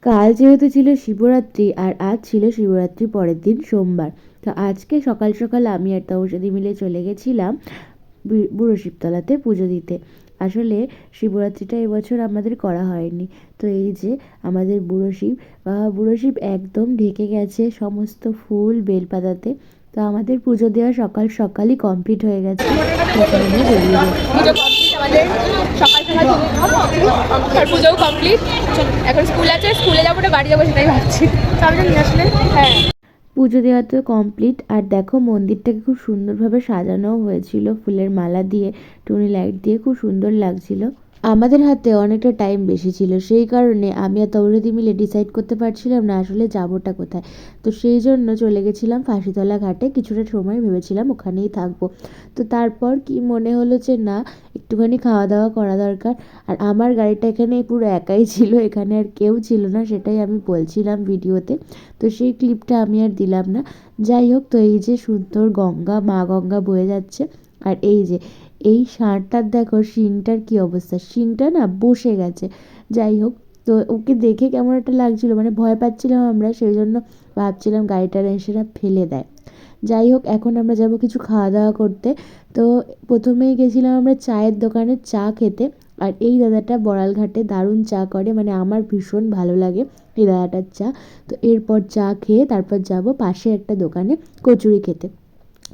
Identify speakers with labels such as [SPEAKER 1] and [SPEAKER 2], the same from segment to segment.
[SPEAKER 1] কাল যেহেতু ছিল শিবরাত্রি আর আজ ছিল শিবরাত্রি পরের দিন সোমবার, তো আজকে সকাল সকাল আমি আর তৌসাদি মিলে চলে গেছিলাম বুড়ো শিবতলাতে পুজো দিতে। আসলে শিবরাত্রিটা এবছর আমাদের করা হয়নি। তো এই যে আমাদের বুড়ো শিব একদম ঢেকে গেছে সমস্ত ফুল বেলপাতাতে। তো আমাদের পুজো দেওয়া সকাল সকালই কমপ্লিট হয়ে গেছে।
[SPEAKER 2] পুজো কমপ্লিট আমাদের, সকাল সকাল পুজোও কমপ্লিট। এখন স্কুল আছে, স্কুলে যাবো না বাড়ি যাবো সেটাই ভাবছি। তাহলে নিয়ে আসলে হ্যাঁ,
[SPEAKER 1] পুজো দেওয়া তো কমপ্লিট। আর দেখো মন্দিরটাকে খুব সুন্দরভাবে সাজানোও হয়েছিল ফুলের মালা দিয়ে, টুনি লাইট দিয়ে, খুব সুন্দর লাগছিল। আমাদের হাতে অনেকটা টাইম বেশি ছিল, সেই কারণে আমি আর তৌরদি মিলে ডিসাইড করতে পারছিলাম না আসলে যাবোটা কোথায়। তো সেই জন্য চলে গেছিলাম ফাঁসিতলা ঘাটে, কিছুটা সময় ভেবেছিলাম ওখানেই থাকবো। তো তারপর কি মনে হলো যে না, একটুখানি খাওয়া দাওয়া করা দরকার। আর আমার গাড়িটা এখানে পুরো একাই ছিল, এখানে আর কেউ ছিল না, সেটাই আমি বলছিলাম ভিডিওতে। তো সেই ক্লিপটা আমি আর দিলাম না। যাই হোক, তো এই যে সুন্দর গঙ্গা, মা গঙ্গা বয়ে যাচ্ছে। আর এই যে এই ষাঁড়টার দেখো শিংটার কি অবস্থা, শিংটা না বসে গেছে। যাই হোক, তো ওকে দেখে কেমন একটা লাগছিল, মানে ভয় পাচ্ছিলাম আমরা, সেই জন্য ভাবছিলাম গাড়িটা এসে না ফেলে দেয়। যাই হোক, এখন আমরা যাব কিছু খাওয়া দাওয়া করতে। তো প্রথমেই গেছিলাম আমরা চায়ের দোকানে চা খেতে। আর এই দাদাটা বড়ালঘাটে দারুণ চা করে, মানে আমার ভীষণ ভালো লাগে এই দাদাটার চা। তো এরপর চা খেয়ে তারপর যাব পাশে একটা দোকানে কচুরি খেতে।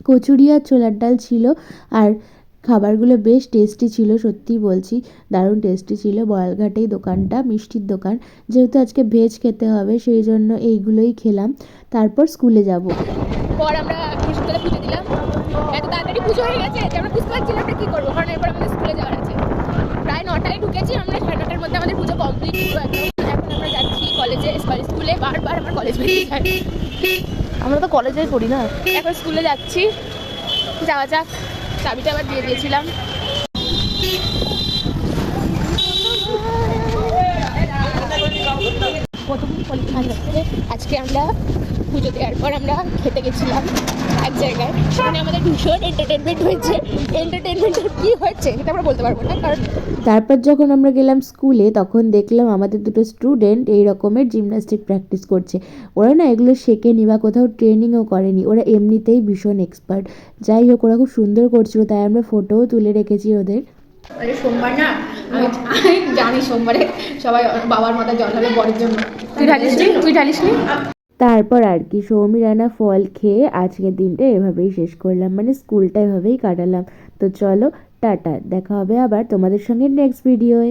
[SPEAKER 1] কচুরি আর ছোলার ডাল ছিল। আর খাবারগুলো বেশ টেস্টি ছিল, সত্যিই বলছি, দারুণ টেস্টি ছিল। বয়ালঘাটেই দোকানটা, মিষ্টির দোকান। যেহেতু আজকে ভেজ খেতে হবে সেই জন্য এইগুলোই খেলাম। তারপর স্কুলে যাব।
[SPEAKER 2] পর আমরা বৃহস্পতিবার পুজো দিলাম। এত তাড়াতাড়ি পুজো হয়ে গেছে যে আমরা বুঝতে পারছি না আমরা কী করবো, কারণ এরপর আমাদের স্কুলে যাওয়ার আছে। প্রায় 9টায় ঢুকেছি আমরা, 9:30টার মধ্যে আমাদের পুজো কমপ্লিট পুরো একদম। এখন আমরা যাচ্ছি কলেজে, স্কুলে। বারবার আমার কলেজ বেরিয়ে যায়,
[SPEAKER 3] আমরা তো কলেজেই পড়ি না।
[SPEAKER 2] এখন স্কুলে যাচ্ছি, যাওয়া যাক। চাবিটা আবার দিয়ে দিয়েছিলাম। আজকে আমরা পুজো দেওয়ার পর আমরা খেতে গেছিলাম এক জায়গায়, সেখানে আমাদের ভীষণ এন্টারটেনমেন্ট হয়েছে। এন্টারটেনমেন্টের কী হয়েছে সেটা আমরা বলতে পারবো না, কারণ
[SPEAKER 1] তারপর যখন আমরা গেলাম স্কুলে তখন দেখলাম আমাদের দুটো স্টুডেন্ট এই রকমের জিমন্যাস্টিক প্র্যাকটিস করছে। ওরা না এগুলো শেখেনি বা কোথাও ট্রেনিংও করেনি, ওরা এমনিতেই ভীষণ এক্সপার্ট। যাই হোক, ওরা খুব সুন্দর করছিল, তাই আমরা ফটোও তুলে রেখেছি ওদের।
[SPEAKER 2] সোমবার না, আমি জানি সোমবারে সবাই বাবার মাথায় জল ঢালে বরের জন্য। তুই ঢালিসনি?
[SPEAKER 1] তারপর আর কি সৌমি রানা ফল খেয়ে আজকের দিনটা এভাবেই শেষ করলাম, মানে স্কুলটা এভাবেই কাটালাম। তো চলো, টাটা, দেখা হবে আবার তোমাদের সঙ্গে নেক্সট ভিডিওয়ে।